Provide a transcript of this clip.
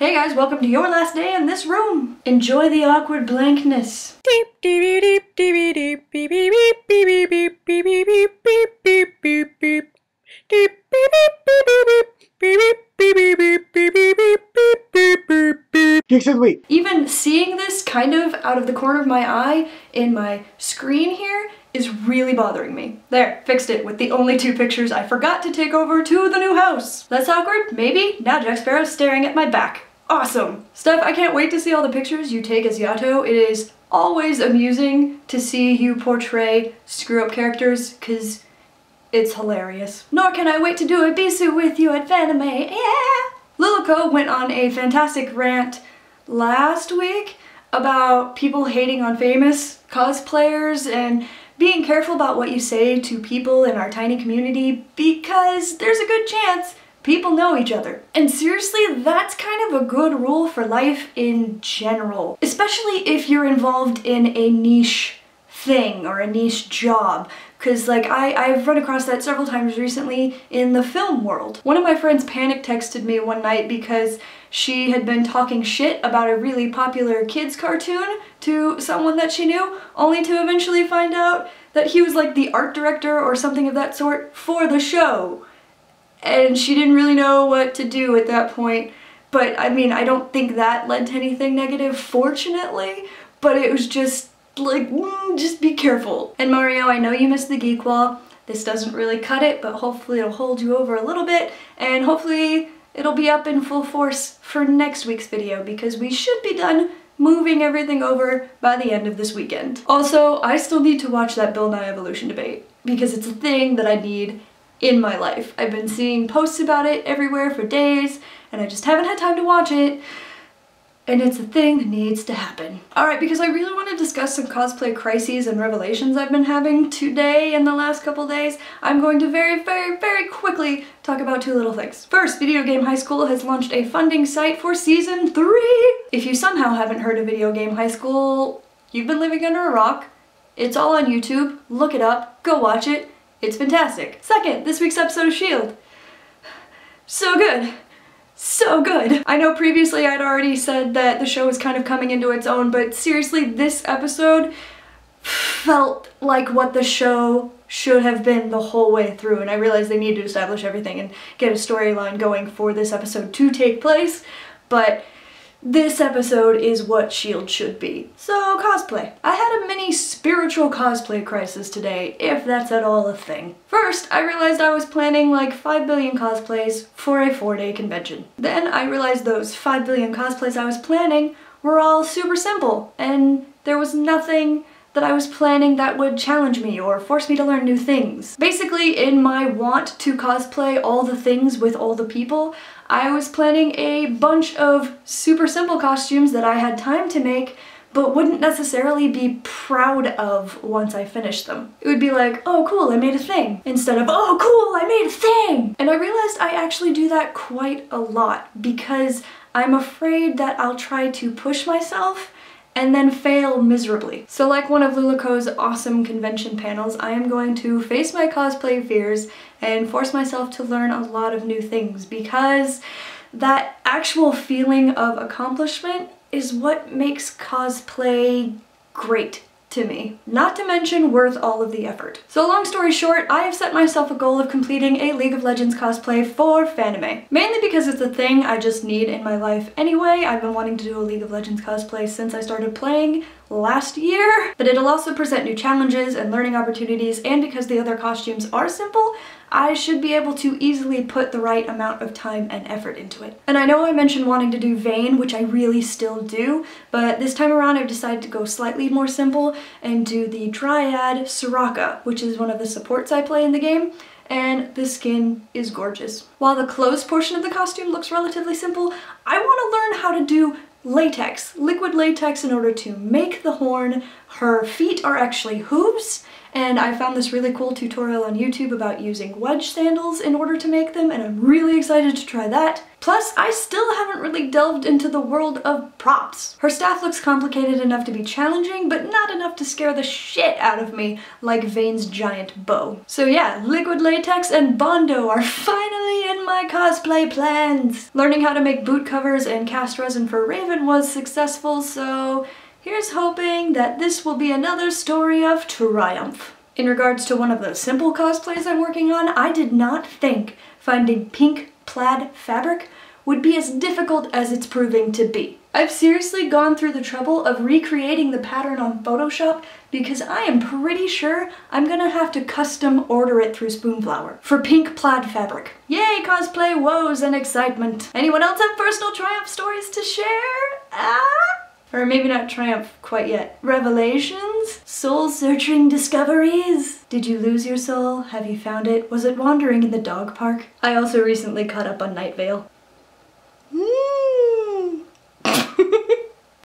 Hey guys, welcome to your last day in this room. Enjoy the awkward blankness. Wait. Even seeing this kind of out of the corner of my eye in my screen here is really bothering me. There, fixed it with the only 2 pictures I forgot to take over to the new house. Less awkward? Maybe? Now Jack Sparrow's staring at my back. Awesome! Steph, I can't wait to see all the pictures you take as Yato. It is always amusing to see you portray screw-up characters, cause it's hilarious. Nor can I wait to do a bisu with you at Fanime, yeah! Lilico went on a fantastic rant last week about people hating on famous cosplayers and being careful about what you say to people in our tiny community because there's a good chance people know each other. And seriously, that's kind of a good rule for life in general, especially if you're involved in a niche thing or a niche job. Because like I've run across that several times recently in the film world. One of my friends panic texted me one night because she had been talking shit about a really popular kids cartoon to someone that she knew, only to eventually find out that he was like the art director or something of that sort for the show. And she didn't really know what to do at that point. But I mean, I don't think that led to anything negative, fortunately, but it was just like, just be careful. And Mario, I know you missed the geek wall. This doesn't really cut it, but hopefully it'll hold you over a little bit, and hopefully it'll be up in full force for next week's video because we should be done moving everything over by the end of this weekend. Also, I still need to watch that Bill Nye evolution debate because it's a thing that I need in my life. I've been seeing posts about it everywhere for days, and I just haven't had time to watch it. And it's a thing that needs to happen. Alright, because I really want to discuss some cosplay crises and revelations I've been having today and the last couple days, I'm going to very quickly talk about 2 little things. First, Video Game High School has launched a funding site for Season 3! If you somehow haven't heard of Video Game High School, you've been living under a rock. It's all on YouTube. Look it up. Go watch it. It's fantastic. Second, this week's episode of S.H.I.E.L.D. So good. So good. I know previously I'd already said that the show was kind of coming into its own, but seriously, this episode felt like what the show should have been the whole way through, and I realized they need to establish everything and get a storyline going for this episode to take place, but this episode is what S.H.I.E.L.D. should be. So, cosplay. I had a mini spiritual cosplay crisis today, if that's at all a thing. First, I realized I was planning like 5 billion cosplays for a 4-day convention. Then I realized those 5 billion cosplays I was planning were all super simple, and there was nothing that I was planning that would challenge me or force me to learn new things. Basically, in my want to cosplay all the things with all the people, I was planning a bunch of super simple costumes that I had time to make but wouldn't necessarily be proud of once I finished them. It would be like, oh cool, I made a thing, instead of, oh cool, I made a thing! And I realized I actually do that quite a lot because I'm afraid that I'll try to push myself and then fail miserably. So like one of Lilico's awesome convention panels, I am going to face my cosplay fears and force myself to learn a lot of new things because that actual feeling of accomplishment is what makes cosplay great to me. Not to mention worth all of the effort. So long story short, I have set myself a goal of completing a League of Legends cosplay for Fanime. Mainly because it's a thing I just need in my life anyway. I've been wanting to do a League of Legends cosplay since I started playing last year. But it'll also present new challenges and learning opportunities, and because the other costumes are simple, I should be able to easily put the right amount of time and effort into it. And I know I mentioned wanting to do Vayne, which I really still do, but this time around I've decided to go slightly more simple and do the Dryad Soraka, which is one of the supports I play in the game, and the skin is gorgeous. While the clothes portion of the costume looks relatively simple, I want to learn how to do latex, liquid latex, in order to make the horn Her feet are actually hooves, and I found this really cool tutorial on YouTube about using wedge sandals in order to make them, and I'm really excited to try that. Plus, I still haven't really delved into the world of props. Her staff looks complicated enough to be challenging, but not enough to scare the shit out of me like Vane's giant bow. So yeah, liquid latex and Bondo are finally in my cosplay plans! Learning how to make boot covers and cast resin for Raven was successful, so here's hoping that this will be another story of triumph. In regards to one of the simple cosplays I'm working on, I did not think finding pink plaid fabric would be as difficult as it's proving to be. I've seriously gone through the trouble of recreating the pattern on Photoshop because I am pretty sure I'm gonna have to custom order it through Spoonflower for pink plaid fabric. Yay, cosplay woes and excitement. Anyone else have personal triumph stories to share? Or maybe not triumph quite yet. Revelations? Soul-searching discoveries? Did you lose your soul? Have you found it? Was it wandering in the dog park? I also recently caught up on Night Vale.